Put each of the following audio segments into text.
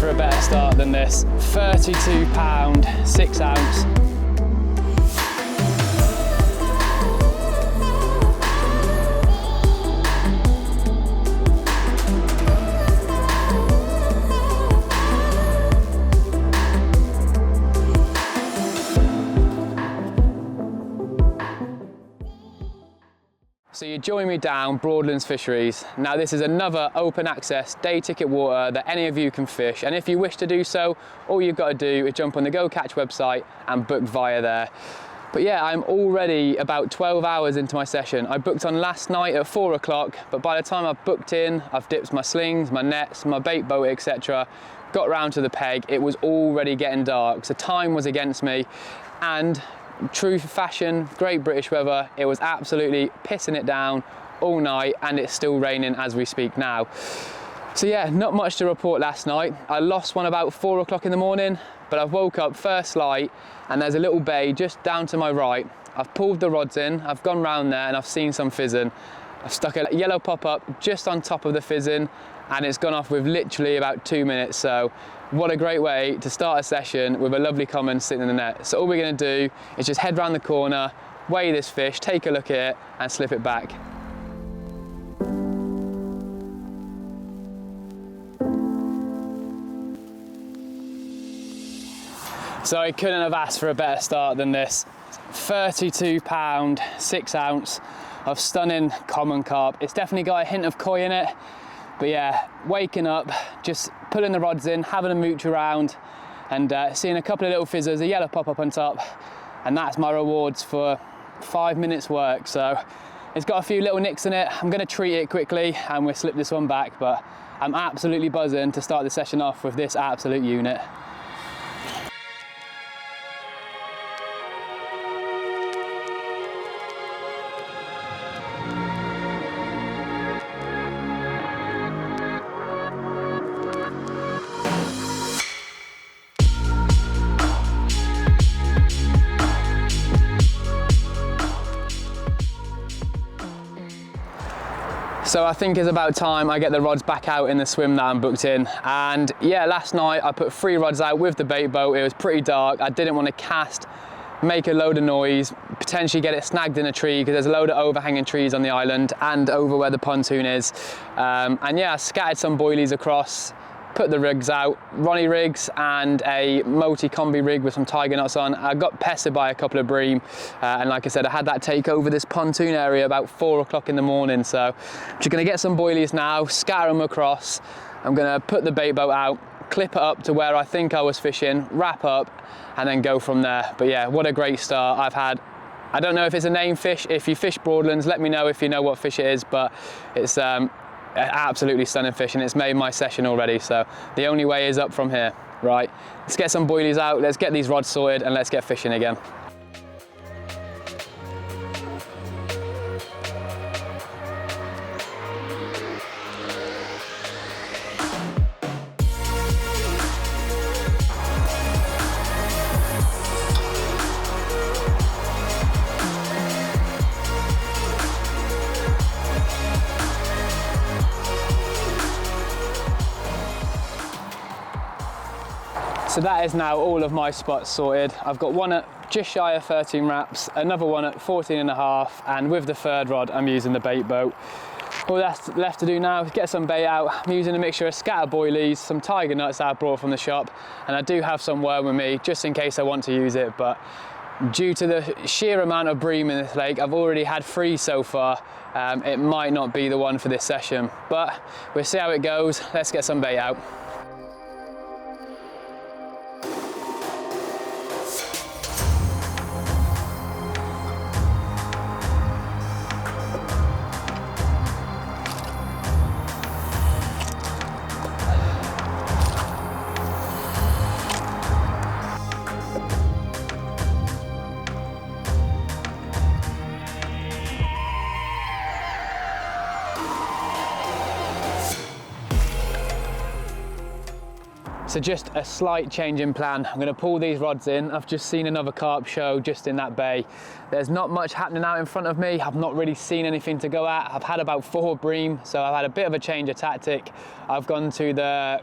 for a better start than this. 32 pound, 6 ounce. So you join me down Broadlands Fisheries. Now this is another open access day ticket water that any of you can fish, and if you wish to do so, all you've got to do is jump on the Go Catch website and book via there. But yeah, I'm already about 12 hours into my session. I booked on last night at 4 o'clock, but by the time I've booked in, I've dipped my slings, my nets, my bait boat, etc. Got round to the peg, it was already getting dark, so time was against me, and true fashion, great British weather, it was absolutely pissing it down all night, and it's still raining as we speak now. So yeah, not much to report last night. I lost one about 4 o'clock in the morning, but I've woke up first light and there's a little bay just down to my right. I've pulled the rods in, I've gone round there and I've seen some fizzing. I've stuck a yellow pop-up just on top of the fizzing and it's gone off with literally about 2 minutes. So what a great way to start a session with a lovely common sitting in the net. So all we're going to do is just head round the corner, weigh this fish, take a look at it and slip it back. So I couldn't have asked for a better start than this. 32 pound, 6 ounce of stunning common carp. It's definitely got a hint of koi in it. But yeah, waking up, just pulling the rods in, having a mooch around and seeing a couple of little fizzers, a yellow pop up on top, and that's my rewards for 5 minutes work. So it's got a few little nicks in it. I'm gonna treat it quickly and we'll slip this one back, but I'm absolutely buzzing to start the session off with this absolute unit. So I think it's about time I get the rods back out in the swim that I'm booked in. And yeah, last night I put 3 rods out with the bait boat. It was pretty dark. I didn't want to cast, make a load of noise, potentially get it snagged in a tree because there's a load of overhanging trees on the island and over where the pontoon is. And yeah, I scattered some boilies across, put the rigs out, Ronnie rigs and a multi combi rig with some tiger knots on. I got pestered by a couple of bream and like I said, I had that take over this pontoon area about 4 o'clock in the morning. So I'm just gonna get some boilies now, scatter them across. I'm gonna put the bait boat out, clip it up to where I think I was fishing, wrap up and then go from there. But yeah, what a great start I've had. I don't know if it's a name fish. If you fish Broadlands, let me know if you know what fish it is, but it's absolutely stunning fish and it's made my session already, so the only way is up from here. Right, let's get some boilies out, let's get these rods sorted and let's get fishing again. So that is now all of my spots sorted. I've got one at just shy of 13 wraps, another one at 14.5, and with the third rod, I'm using the bait boat. All that's left to do now is get some bait out. I'm using a mixture of scatter boilies, some tiger nuts that I brought from the shop, and I do have some worm with me just in case I want to use it, but due to the sheer amount of bream in this lake, I've already had 3 so far. It might not be the one for this session, but we'll see how it goes. Let's get some bait out. So just a slight change in plan. I'm going to pull these rods in. I've just seen another carp show just in that bay. There's not much happening out in front of me. I've not really seen anything to go at. I've had about 4 bream, so I've had a bit of a change of tactic. I've gone to the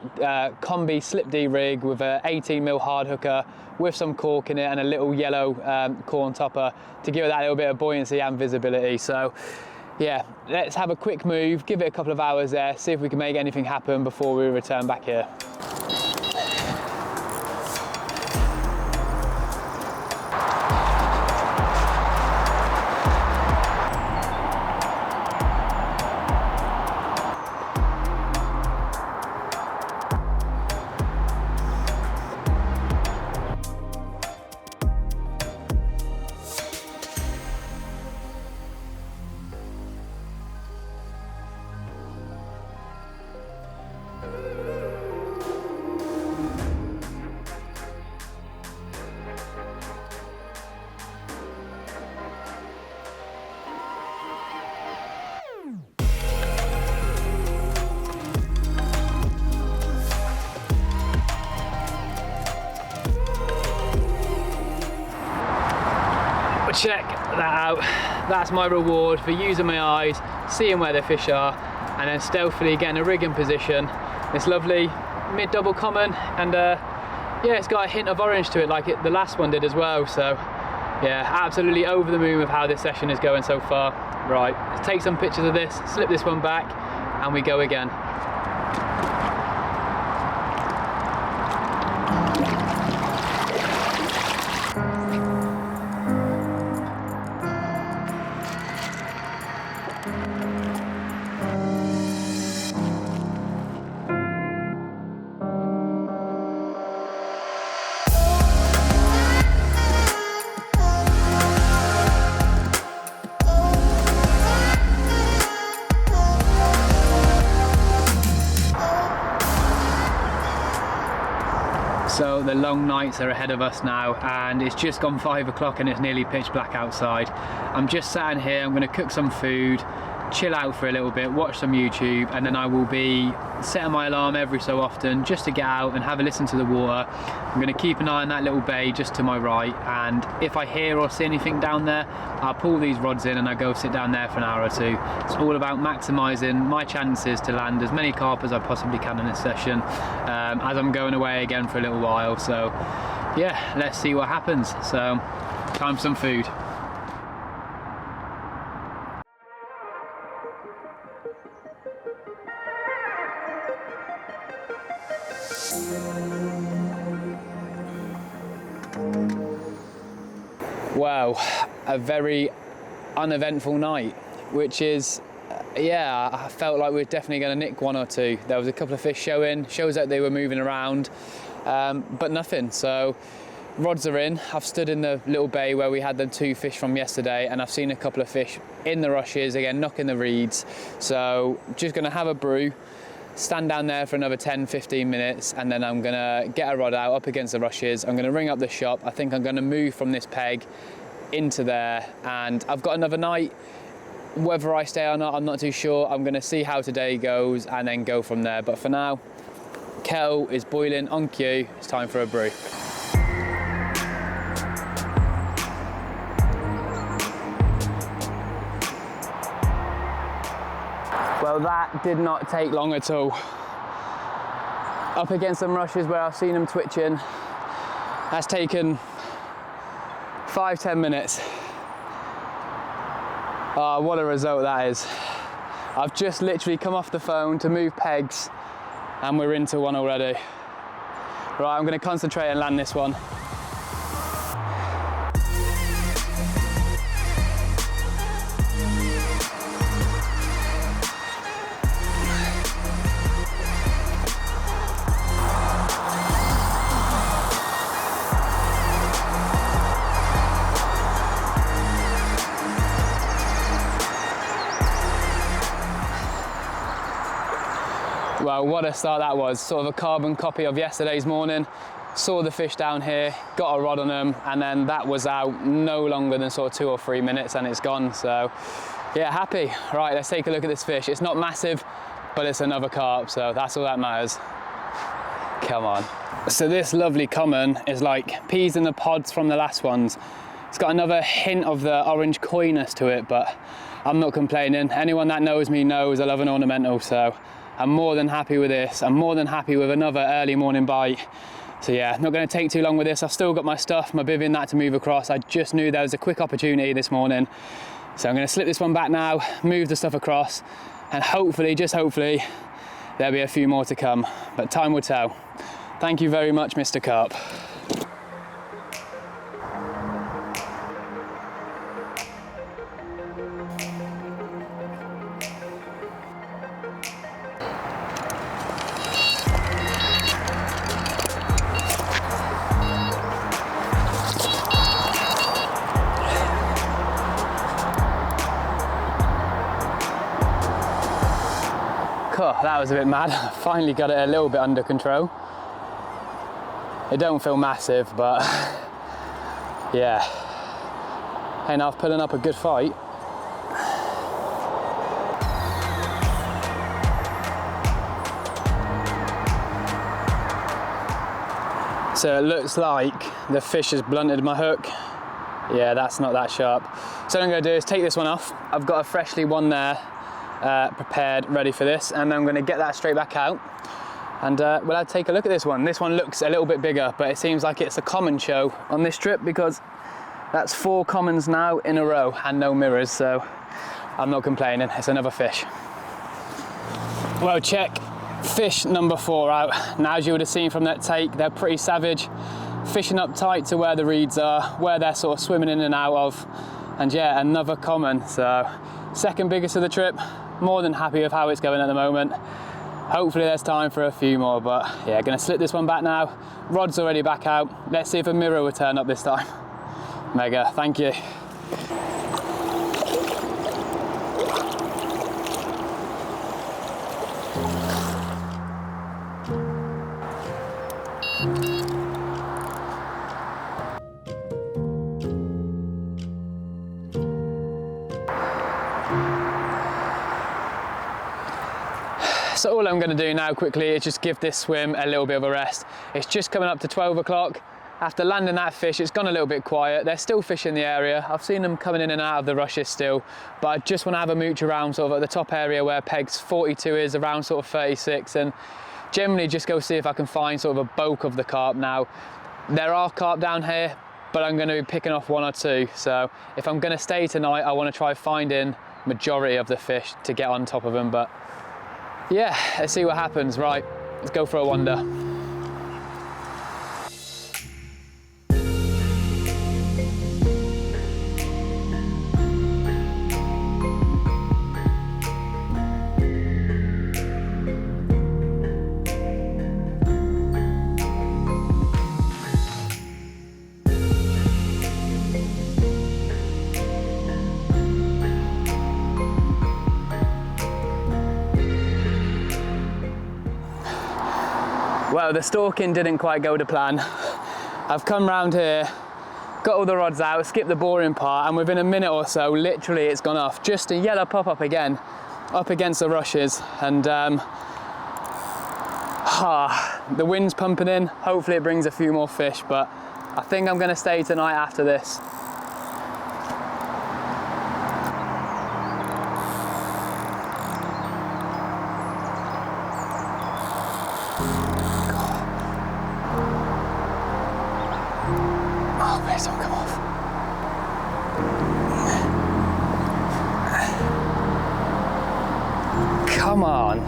combi slip D rig with a 18mm hard hooker with some cork in it and a little yellow corn topper to give it that little bit of buoyancy and visibility. So yeah, let's have a quick move, give it a couple of hours there, see if we can make anything happen before we return back here. Check that out. That's my reward for using my eyes, seeing where the fish are, and then stealthily getting a rig in position. It's lovely mid double common, and yeah, it's got a hint of orange to it like the last one did as well. So yeah, absolutely over the moon with how this session is going so far. Right, let's take some pictures of this, slip this one back, and we go again. So the long nights are ahead of us now, and it's just gone 5 o'clock and it's nearly pitch black outside. I'm just sat in here, I'm going to cook some food, chill out for a little bit, watch some YouTube, and then I will be setting my alarm every so often just to get out and have a listen to the water. I'm going to keep an eye on that little bay just to my right, and if I hear or see anything down there, I'll pull these rods in and I'll go sit down there for an hour or two. It's all about maximising my chances to land as many carp as I possibly can in this session, as I'm going away again for a little while. So yeah, let's see what happens. So time for some food. Wow, a very uneventful night, which is, yeah, I felt like we were definitely going to nick 1 or 2. There was a couple of fish shows that they were moving around, but nothing. So rods are in. I've stood in the little bay where we had the 2 fish from yesterday, and I've seen a couple of fish in the rushes, again knocking the reeds. So just going to have a brew, stand down there for another 10-15 minutes, and then I'm gonna get a rod out up against the rushes. I'm gonna ring up the shop. I think I'm gonna move from this peg into there, and I've got another night. Whether I stay or not, I'm not too sure. I'm gonna see how today goes and then go from there. But for now, kettle is boiling on cue. It's time for a brew. Well, that did not take long at all. Up against some rushes where I've seen them twitching. That's taken 5-10 minutes. Oh, what a result that is. I've just literally come off the phone to move pegs and we're into one already. Right, I'm going to concentrate and land this one. Well, what a start that was. Sort of a carbon copy of yesterday's morning. Saw the fish down here, got a rod on them, and then that was out no longer than sort of 2 or 3 minutes and it's gone. So yeah, happy. Right, let's take a look at this fish. It's not massive, but it's another carp, so that's all that matters. Come on. So this lovely common is like peas in the pods from the last ones. It's got another hint of the orange coyness to it, but I'm not complaining. Anyone that knows me knows I love an ornamental, so I'm more than happy with this. I'm more than happy with another early morning bite. So yeah, not going to take too long with this. I've still got my stuff, my bivvy and that to move across. I just knew there was a quick opportunity this morning. So I'm going to slip this one back now, move the stuff across, and hopefully, just hopefully, there'll be a few more to come. But time will tell. Thank you very much, Mr. Carp. Oh, that was a bit mad. I finally got it a little bit under control. It don't feel massive, but yeah. Enough pulling up a good fight. So it looks like the fish has blunted my hook. Yeah, that's not that sharp. So what I'm gonna do is take this one off. I've got a freshly one there, prepared, ready for this, and I'm gonna get that straight back out. And we'll have to take a look at this one. This one looks a little bit bigger, but it seems like it's a common show on this trip because that's 4 commons now in a row and no mirrors, so I'm not complaining. It's another fish. Well, check fish number 4 out. Now, as you would have seen from that take, they're pretty savage, fishing up tight to where the reeds are, where they're sort of swimming in and out of. And yeah, another common. So second biggest of the trip. More than happy with how it's going at the moment. Hopefully there's time for a few more, but yeah, gonna slip this one back now. Rod's already back out. Let's see if a mirror will turn up this time. Mega, thank you. So all I'm going to do now quickly is just give this swim a little bit of a rest. It's just coming up to 12 o'clock. After landing that fish, it's gone a little bit quiet. There's still fish in the area. I've seen them coming in and out of the rushes still, but I just want to have a mooch around sort of at the top area where pegs 42 is, around sort of 36, and generally just go see if I can find sort of a bulk of the carp. Now, there are carp down here, but I'm going to be picking off 1 or 2. So if I'm going to stay tonight, I want to try finding majority of the fish to get on top of them. But yeah, let's see what happens. Right, let's go for a wander. Well, the stalking didn't quite go to plan. I've come round here, got all the rods out, skipped the boring part, and within a minute or so, literally it's gone off. Just a yellow pop-up again, up against the rushes, and the wind's pumping in. Hopefully it brings a few more fish, but I think I'm gonna stay tonight after this. Oh, please don't come off. Come on.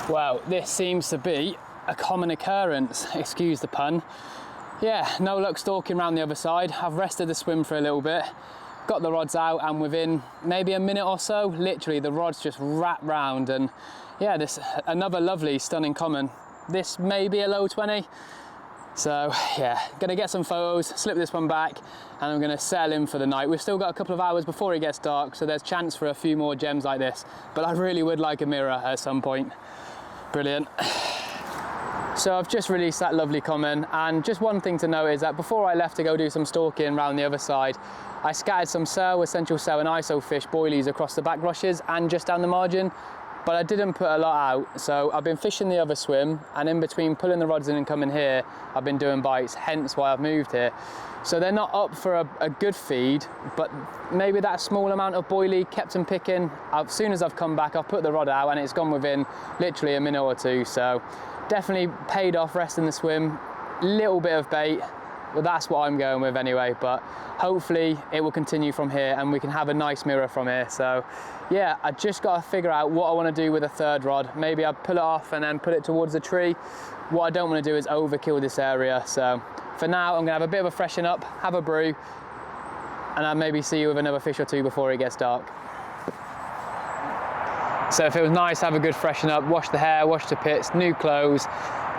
Well, this seems to be a common occurrence, excuse the pun. Yeah, no luck stalking around the other side. I've rested the swim for a little bit, got the rods out, and within maybe a minute or so, literally the rods just wrap round, and yeah, this another lovely, stunning common. This may be a low 20. So yeah, gonna get some photos, slip this one back, and I'm gonna settle in for the night. We've still got a couple of hours before it gets dark, so there's chance for a few more gems like this, but I really would like a mirror at some point. Brilliant. So I've just released that lovely comment, and just one thing to note is that before I left to go do some stalking around the other side, I scattered some cell, essential cell and ISO fish boilies across the back rushes and just down the margin, but I didn't put a lot out. So I've been fishing the other swim, and in between pulling the rods in and coming here, I've been doing bites, hence why I've moved here. So they're not up for a good feed, but maybe that small amount of boilie kept them picking. As soon as I've come back, I've put the rod out and it's gone within literally a minute or two. So definitely paid off resting the swim, little bit of bait, well, that's what I'm going with anyway, but hopefully it will continue from here and we can have a nice mirror from here. So yeah, I just got to figure out what I want to do with a third rod. Maybe I'll pull it off and then put it towards the tree. What I don't want to do is overkill this area. So for now, I'm gonna have a bit of a freshen up, have a brew, and I'll maybe see you with another fish or two before it gets dark. So if it was nice, have a good freshen up, wash the hair, wash the pits, new clothes,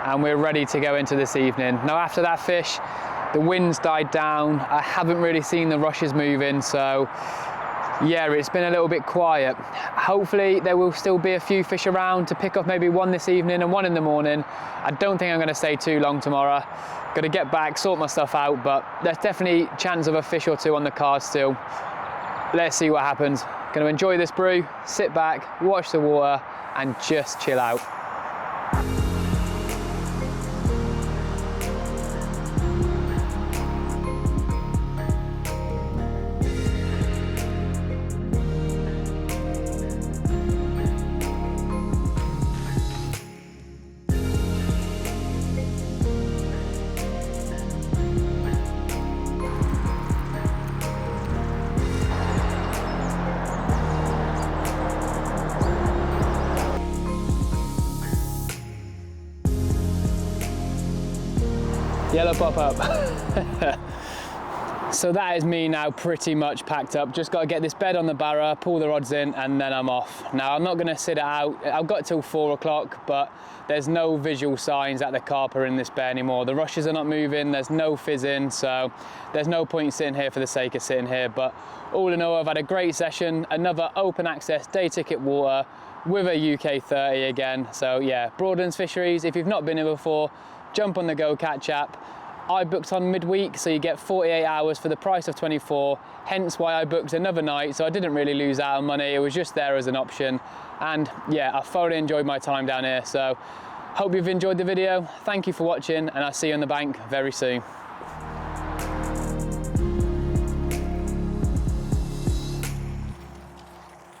and we're ready to go into this evening. Now after that fish, the wind's died down. I haven't really seen the rushes moving, so yeah, it's been a little bit quiet. Hopefully there will still be a few fish around to pick up, maybe one this evening and one in the morning. I don't think I'm gonna stay too long tomorrow. Gonna get back, sort my stuff out, but there's definitely chance of a fish or two on the card still. Let's see what happens. Gonna enjoy this brew, sit back, watch the water, and just chill out. Yellow pop up. So that is me now pretty much packed up. Just got to get this bed on the barra, pull the rods in, and then I'm off. Now I'm not going to sit it out. I've got till 4 o'clock, but there's no visual signs that the carp are in this bay anymore. The rushes are not moving, there's no fizzing, so there's no point sitting here for the sake of sitting here. But all in all, I've had a great session, another open access day ticket water with a UK 30 again. So yeah, Broadlands Fisheries, if you've not been here before, jump on the Go Catch app. I booked on midweek, so you get 48 hours for the price of 24, hence why I booked another night, so I didn't really lose out on money. It was just there as an option, and yeah, I thoroughly enjoyed my time down here. So hope you've enjoyed the video. Thank you for watching, and I'll see you on the bank very soon.